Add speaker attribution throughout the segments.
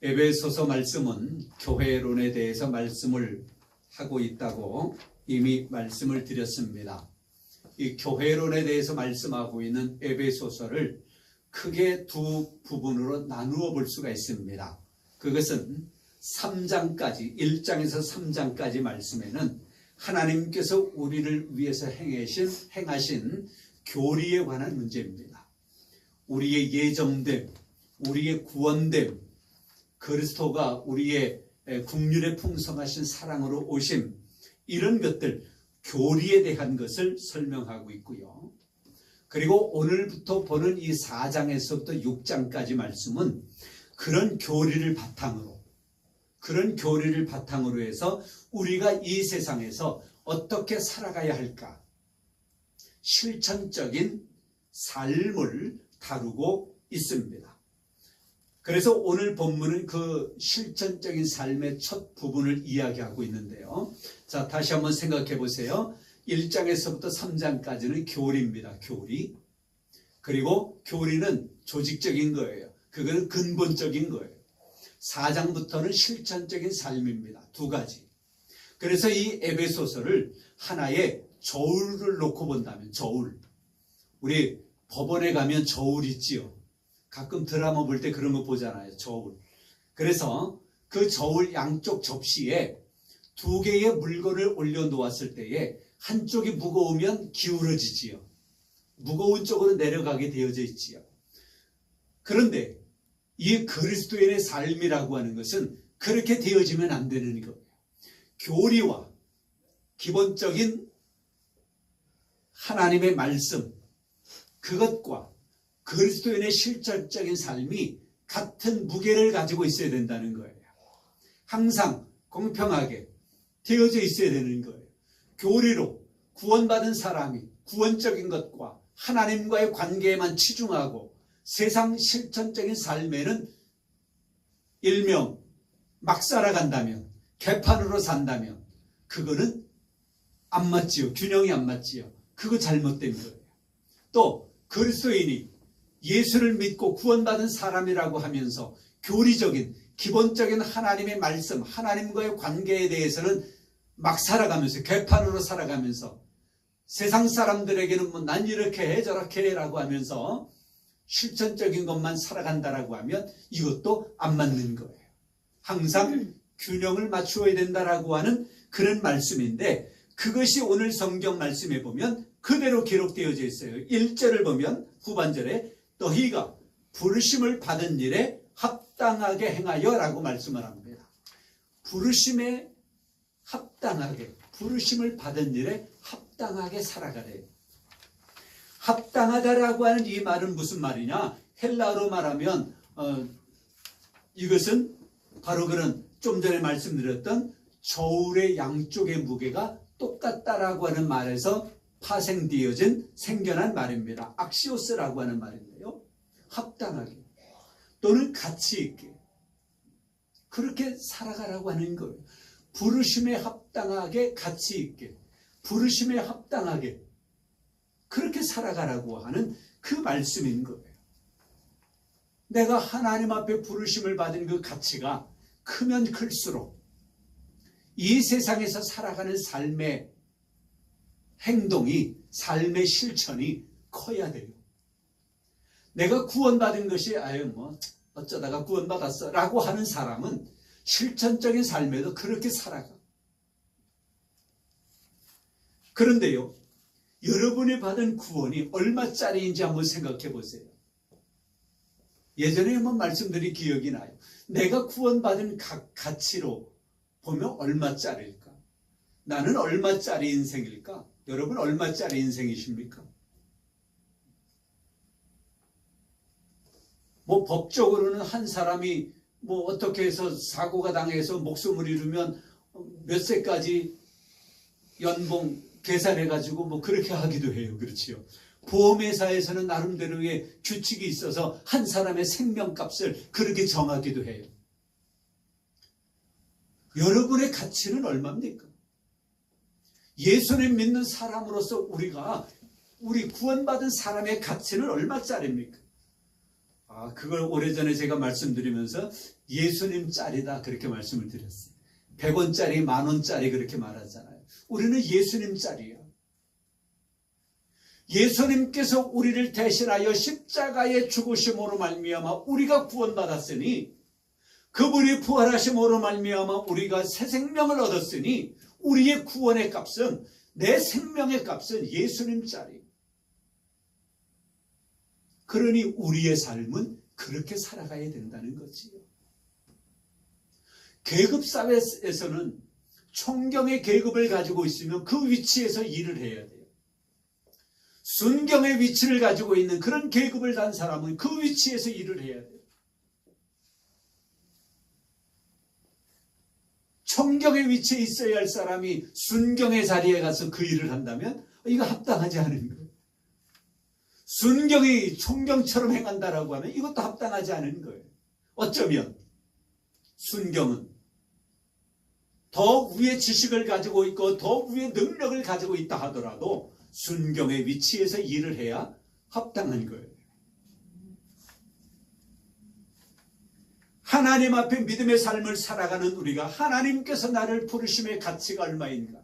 Speaker 1: 에베소서 말씀은 교회론에 대해서 말씀을 하고 있다고 이미 말씀을 드렸습니다. 이 교회론에 대해서 말씀하고 있는 에베소서를 크게 두 부분으로 나누어 볼 수가 있습니다. 그것은 3장까지 1장에서 3장까지 말씀에는 하나님께서 우리를 위해서 행하신 교리에 관한 문제입니다. 우리의 예정됨, 우리의 구원됨, 그리스도가 우리의 국률에 풍성하신 사랑으로 오심, 이런 것들, 교리에 대한 것을 설명하고 있고요. 그리고 오늘부터 보는 이 4장에서부터 6장까지 말씀은 그런 교리를 바탕으로 해서 우리가 이 세상에서 어떻게 살아가야 할까, 실천적인 삶을 다루고 있습니다. 그래서 오늘 본문은 그 실천적인 삶의 첫 부분을 이야기하고 있는데요. 자, 다시 한번 생각해 보세요. 1장에서부터 3장까지는 교리입니다. 교리. 그리고 교리는 조직적인 거예요. 그거는 근본적인 거예요. 4장부터는 실천적인 삶입니다. 두 가지. 그래서 이 에베소서를 하나의 저울을 놓고 본다면, 저울. 우리 법원에 가면 저울 있지요. 가끔 드라마 볼 때 그런 거 보잖아요. 저울. 그래서 그 저울 양쪽 접시에 두 개의 물건을 올려놓았을 때에 한쪽이 무거우면 기울어지지요. 무거운 쪽으로 내려가게 되어져 있지요. 그런데 이 그리스도인의 삶이라고 하는 것은 그렇게 되어지면 안 되는 거예요. 교리와 기본적인 하나님의 말씀, 그것과 그리스도인의 실질적인 삶이 같은 무게를 가지고 있어야 된다는 거예요. 항상 공평하게 되어져 있어야 되는 거예요. 교리로 구원받은 사람이 구원적인 것과 하나님과의 관계에만 치중하고 세상 실천적인 삶에는 일명 막 살아간다면, 개판으로 산다면 그거는 안 맞지요. 균형이 안 맞지요. 그거 잘못된 거예요. 또 그리스도인이 예수를 믿고 구원받은 사람이라고 하면서 교리적인 기본적인 하나님의 말씀, 하나님과의 관계에 대해서는 막 살아가면서, 개판으로 살아가면서 세상 사람들에게는 뭐 난 이렇게 해 저렇게 해라고 하면서 실천적인 것만 살아간다라고 하면 이것도 안 맞는 거예요. 항상 균형을 맞추어야 된다라고 하는 그런 말씀인데, 그것이 오늘 성경 말씀에 보면 그대로 기록되어져 있어요. 1절을 보면 후반절에 너희가 부르심을 받은 일에 합당하게 행하여 라고 말씀을 합니다. 부르심에 합당하게, 부르심을 받은 일에 합당하게 살아가래요. 합당하다라고 하는 이 말은 무슨 말이냐? 헬라어로 말하면 이것은 바로 그런 좀 전에 말씀드렸던 저울의 양쪽의 무게가 똑같다라고 하는 말에서 파생되어진 생겨난 말입니다. 악시오스라고 하는 말인데요. 합당하게 또는 가치 있게 그렇게 살아가라고 하는 거예요. 부르심에 합당하게, 가치 있게, 부르심에 합당하게 그렇게 살아가라고 하는 그 말씀인 거예요. 내가 하나님 앞에 부르심을 받은 그 가치가 크면 클수록 이 세상에서 살아가는 삶의 행동이, 삶의 실천이 커야 돼요. 내가 구원받은 것이 뭐 어쩌다가 구원받았어 라고 하는 사람은 실천적인 삶에도 그렇게 살아가. 그런데요, 여러분이 받은 구원이 얼마짜리인지 한번 생각해 보세요. 예전에 한번 말씀드린 기억이 나요. 내가 구원받은 가치로 보면 얼마짜리일까? 나는 얼마짜리 인생일까? 여러분 얼마짜리 인생이십니까? 뭐 법적으로는 한 사람이 뭐 어떻게 해서 사고가 당해서 목숨을 잃으면 몇 세까지 연봉 계산해가지고 뭐 그렇게 하기도 해요. 그렇지요. 보험회사에서는 나름대로의 규칙이 있어서 한 사람의 생명값을 그렇게 정하기도 해요. 여러분의 가치는 얼마입니까? 예수님 믿는 사람으로서 우리 구원받은 사람의 가치는 얼마짜리입니까? 그걸 오래전에 제가 말씀드리면서 예수님 짤이다 그렇게 말씀을 드렸어요. 100원짜리, 만원짜리 그렇게 말하잖아요. 우리는 예수님 짤이에요. 예수님께서 우리를 대신하여 십자가의 죽으심으로 말미암아 우리가 구원받았으니, 그분이 부활하심으로 말미암아 우리가 새 생명을 얻었으니, 우리의 구원의 값은, 내 생명의 값은 예수님 짤이에요. 그러니 우리의 삶은 그렇게 살아가야 된다는 거지요. 계급사회에서는 총경의 계급을 가지고 있으면 그 위치에서 일을 해야 돼요. 순경의 위치를 가지고 있는 그런 계급을 단 사람은 그 위치에서 일을 해야 돼요. 총경의 위치에 있어야 할 사람이 순경의 자리에 가서 그 일을 한다면 이거 합당하지 않은 거예요. 순경이 총경처럼 행한다라고 하면 이것도 합당하지 않은 거예요. 어쩌면 순경은 더 위의 지식을 가지고 있고 더 위의 능력을 가지고 있다 하더라도 순경의 위치에서 일을 해야 합당한 거예요. 하나님 앞에 믿음의 삶을 살아가는 우리가 하나님께서 나를 부르심의 가치가 얼마인가,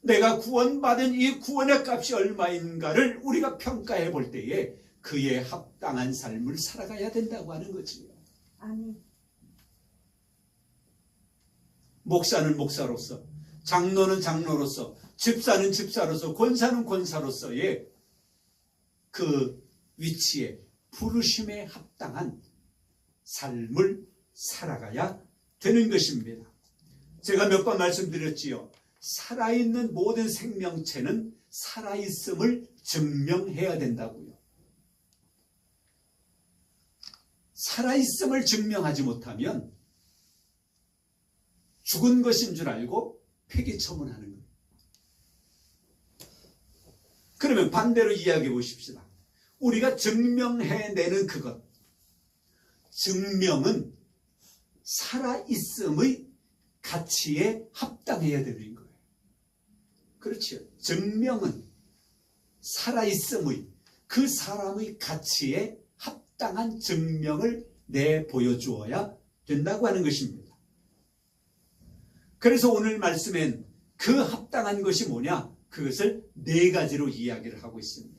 Speaker 1: 내가 구원받은 이 구원의 값이 얼마인가를 우리가 평가해 볼 때에 그에 합당한 삶을 살아가야 된다고 하는 거지요.
Speaker 2: 아멘.
Speaker 1: 목사는 목사로서, 장로는 장로로서, 집사는 집사로서, 권사는 권사로서의 그 위치에 부르심에 합당한 삶을 살아가야 되는 것입니다. 제가 몇 번 말씀드렸지요. 살아있는 모든 생명체는 살아있음을 증명해야 된다고요. 살아있음을 증명하지 못하면 죽은 것인 줄 알고 폐기처분하는 거예요. 그러면 반대로 이야기해 보십시다. 우리가 증명해내는 그것, 증명은 살아있음의 가치에 합당해야 되는 거예요. 그렇죠. 증명은 살아있음의, 그 사람의 가치에 합당한 증명을 내보여주어야 된다고 하는 것입니다. 그래서 오늘 말씀엔 그 합당한 것이 뭐냐? 그것을 네 가지로 이야기를 하고 있습니다.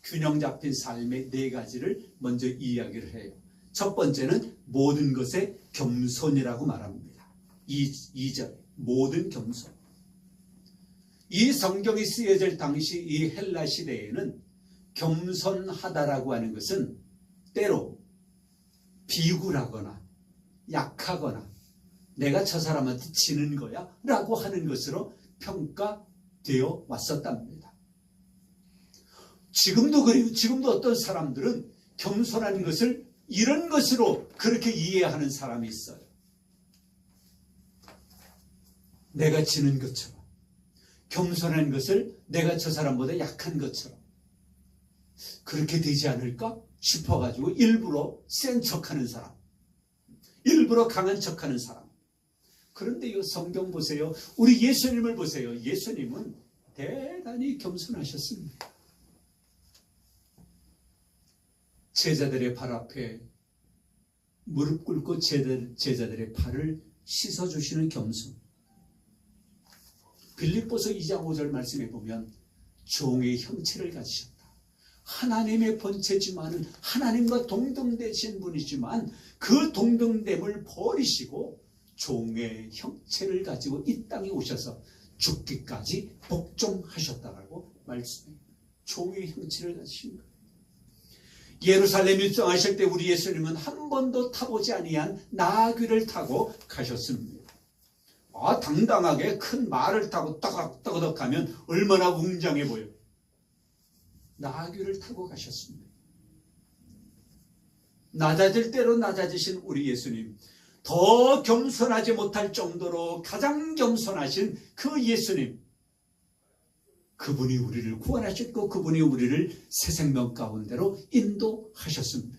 Speaker 1: 균형 잡힌 삶의 네 가지를 먼저 이야기를 해요. 첫 번째는 모든 것에 겸손이라고 말합니다. 2절 모든 겸손. 이 성경이 쓰여질 당시 이 헬라 시대에는 겸손하다라고 하는 것은 때로 비굴하거나 약하거나 내가 저 사람한테 지는 거야 라고 하는 것으로 평가되어 왔었답니다. 지금도 그래요. 지금도 어떤 사람들은 겸손한 것을 이런 것으로 그렇게 이해하는 사람이 있어요. 내가 지는 것처럼, 겸손한 것을 내가 저 사람보다 약한 것처럼 그렇게 되지 않을까 싶어가지고 일부러 센 척하는 사람, 일부러 강한 척하는 사람. 그런데 이 성경 보세요. 우리 예수님을 보세요. 예수님은 대단히 겸손하셨습니다. 제자들의 발 앞에 무릎 꿇고 제자들의 발을 씻어주시는 겸손. 빌립보서 2장 5절 말씀에 보면 종의 형체를 가지셨다. 하나님의 본체지만은 하나님과 동등되신 분이지만 그 동등됨을 버리시고 종의 형체를 가지고 이 땅에 오셔서 죽기까지 복종하셨다라고 말씀해요. 종의 형체를 가지신 거예요. 예루살렘 입성하실 때 우리 예수님은 한 번도 타보지 아니한 나귀를 타고 가셨습니다. 당당하게 큰 말을 타고 떠덕떠덕 하면 얼마나 웅장해 보여요. 나귀를 타고 가셨습니다. 낮아질 대로 낮아지신 우리 예수님, 더 겸손하지 못할 정도로 가장 겸손하신 그 예수님, 그분이 우리를 구원하셨고 그분이 우리를 새 생명 가운데로 인도하셨습니다.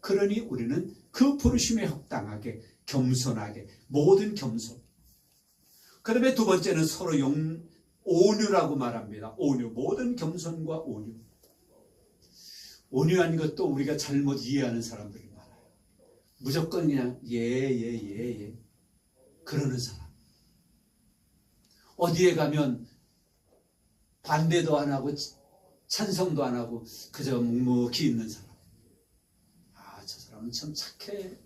Speaker 1: 그러니 우리는 그 부르심에 합당하게 겸손하게 모든 겸손. 그 다음에 두 번째는 서로 온유라고 말합니다. 온유, 모든 겸손과 온유. 온유한 것도 우리가 잘못 이해하는 사람들이 많아요. 무조건 그냥 예 그러는 사람. 어디에 가면 반대도 안 하고 찬성도 안 하고 그저 묵묵히 있는 사람. 아, 저 사람은 참 착해,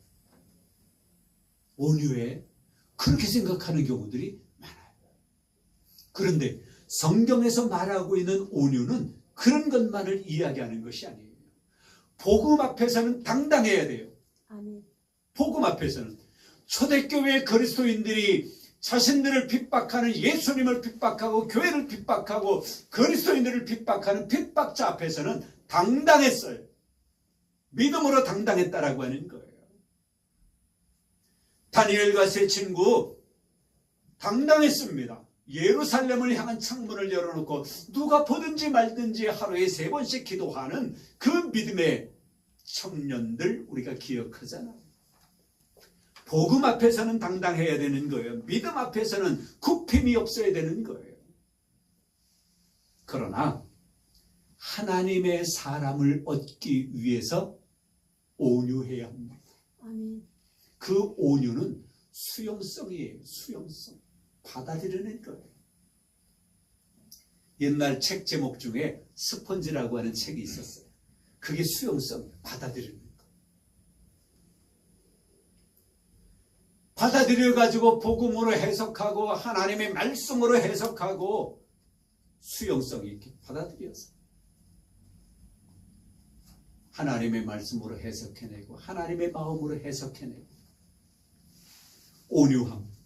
Speaker 1: 온유해, 그렇게 생각하는 경우들이 많아요. 그런데 성경에서 말하고 있는 온유는 그런 것만을 이야기하는 것이 아니에요. 복음 앞에서는 당당해야 돼요.
Speaker 2: 아멘.
Speaker 1: 복음 앞에서는 초대교회 그리스도인들이 자신들을 핍박하는, 예수님을 핍박하고 교회를 핍박하고 그리스도인들을 핍박하는 핍박자 앞에서는 당당했어요. 믿음으로 당당했다라고 하는 거예요. 다니엘과 세 친구 당당했습니다. 예루살렘을 향한 창문을 열어놓고 누가 보든지 말든지 하루에 3번씩 기도하는 그 믿음의 청년들 우리가 기억하잖아요. 복음 앞에서는 당당해야 되는 거예요. 믿음 앞에서는 굽힘이 없어야 되는 거예요. 그러나 하나님의 사람을 얻기 위해서 온유해야 합니다.
Speaker 2: 아멘.
Speaker 1: 그 온유는 수용성이에요. 수용성. 받아들이는 거예요. 옛날 책 제목 중에 스펀지라고 하는 책이 있었어요. 그게 수용성, 받아들이는 거. 받아들여가지고 복음으로 해석하고 하나님의 말씀으로 해석하고 수용성 있게 받아들여서 하나님의 말씀으로 해석해내고 하나님의 마음으로 해석해내고 온유함.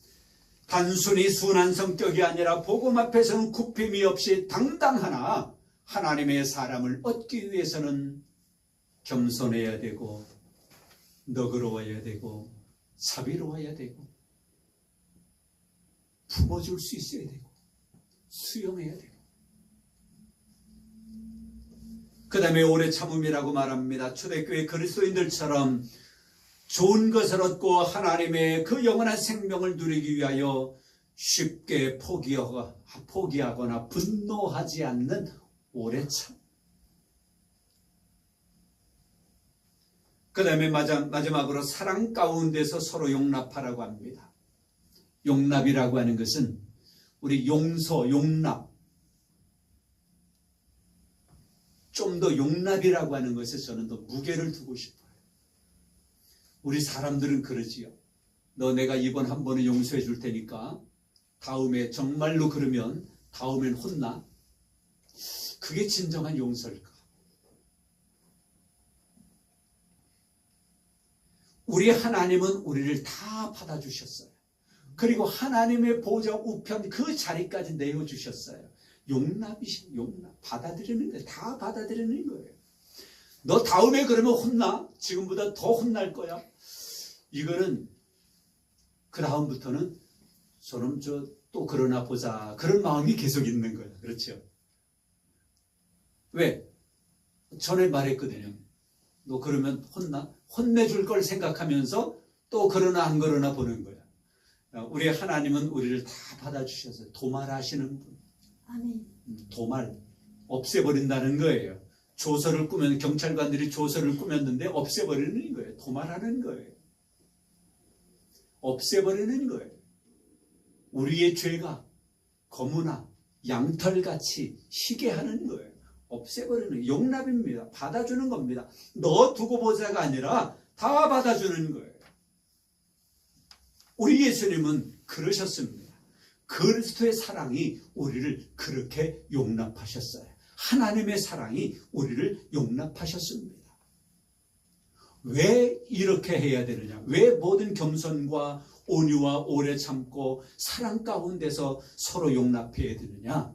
Speaker 1: 단순히 순한 성격이 아니라 복음 앞에서는 굽힘이 없이 당당하나 하나님의 사람을 얻기 위해서는 겸손해야 되고 너그러워야 되고 자비로워야 되고 품어줄 수 있어야 되고 수용해야 되고 그 다음에 오래 참음이라고 말합니다. 초대교회 그리스도인들처럼 좋은 것을 얻고 하나님의 그 영원한 생명을 누리기 위하여 쉽게 포기하거나 분노하지 않는 오래 참. 그 다음에 마지막으로 사랑 가운데서 서로 용납하라고 합니다. 용납이라고 하는 것은 우리 용서, 용납. 좀 더 용납이라고 하는 것에 저는 더 무게를 두고 싶어요. 우리 사람들은 그러지요. 너 내가 이번 한 번은 용서해 줄 테니까 다음에 정말로 그러면 다음엔 혼나? 그게 진정한 용서일까? 우리 하나님은 우리를 다 받아주셨어요. 그리고 하나님의 보좌 우편 그 자리까지 내어주셨어요. 용납이신 용납. 받아들이는 거예요. 다 받아들이는 거예요. 너 다음에 그러면 혼나? 지금보다 더 혼날 거야. 이거는 그 다음부터는 저놈 또 그러나 보자. 그런 마음이 계속 있는 거예요. 그렇죠? 왜? 전에 말했거든요. 너 그러면 혼나? 혼내줄 걸 생각하면서 또 그러나 안 그러나 보는 거야. 우리 하나님은 우리를 다 받아주셔서 도말하시는 분.
Speaker 2: 아멘.
Speaker 1: 도말, 없애버린다는 거예요. 조서를 꾸면 경찰관들이 조서를 꾸몄는데 없애버리는 거예요. 도말하는 거예요. 없애버리는 거예요. 우리의 죄가 거무나 양털같이 희게 하는 거예요. 없애버리는 용납입니다. 받아주는 겁니다. 너 두고 보자가 아니라 다 받아주는 거예요. 우리 예수님은 그러셨습니다. 그리스도의 사랑이 우리를 그렇게 용납하셨어요. 하나님의 사랑이 우리를 용납하셨습니다. 왜 이렇게 해야 되느냐? 왜 모든 겸손과 온유와 오래 참고 사랑 가운데서 서로 용납해야 되느냐?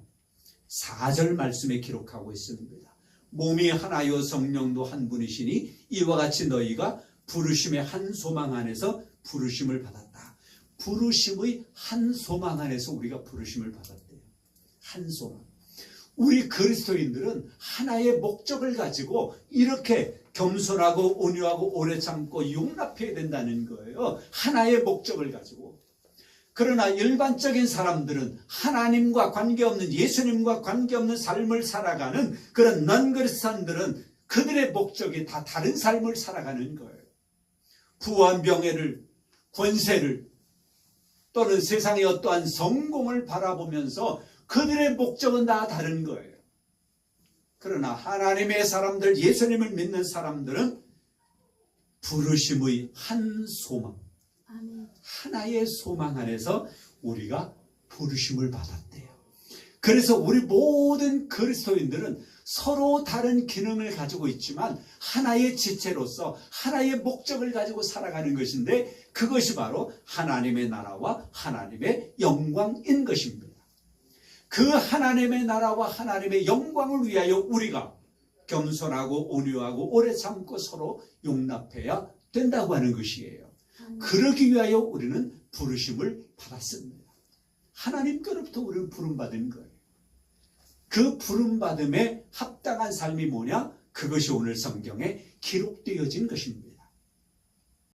Speaker 1: 4절 말씀에 기록하고 있습니다. 몸이 하나요 성령도 한 분이시니 이와 같이 너희가 부르심의 한 소망 안에서 부르심을 받았다. 부르심의 한 소망 안에서 우리가 부르심을 받았대요. 한 소망. 우리 그리스도인들은 하나의 목적을 가지고 이렇게 겸손하고 온유하고 오래 참고 용납해야 된다는 거예요. 하나의 목적을 가지고. 그러나 일반적인 사람들은 하나님과 관계없는, 예수님과 관계없는 삶을 살아가는 그런 넌그리스도인들은 그들의 목적이 다 다른 삶을 살아가는 거예요. 부와 명예를, 권세를 또는 세상의 어떠한 성공을 바라보면서 그들의 목적은 다 다른 거예요. 그러나 하나님의 사람들, 예수님을 믿는 사람들은 부르심의 한 소망, 하나의 소망 안에서 우리가 부르심을 받았대요. 그래서 우리 모든 그리스도인들은 서로 다른 기능을 가지고 있지만 하나의 지체로서 하나의 목적을 가지고 살아가는 것인데, 그것이 바로 하나님의 나라와 하나님의 영광인 것입니다. 그 하나님의 나라와 하나님의 영광을 위하여 우리가 겸손하고 온유하고 오래 참고 서로 용납해야 된다고 하는 것이에요. 그러기 위하여 우리는 부르심을 받았습니다. 하나님께로부터 우리는 부름받은 거예요. 그 부름받음에 합당한 삶이 뭐냐? 그것이 오늘 성경에 기록되어진 것입니다.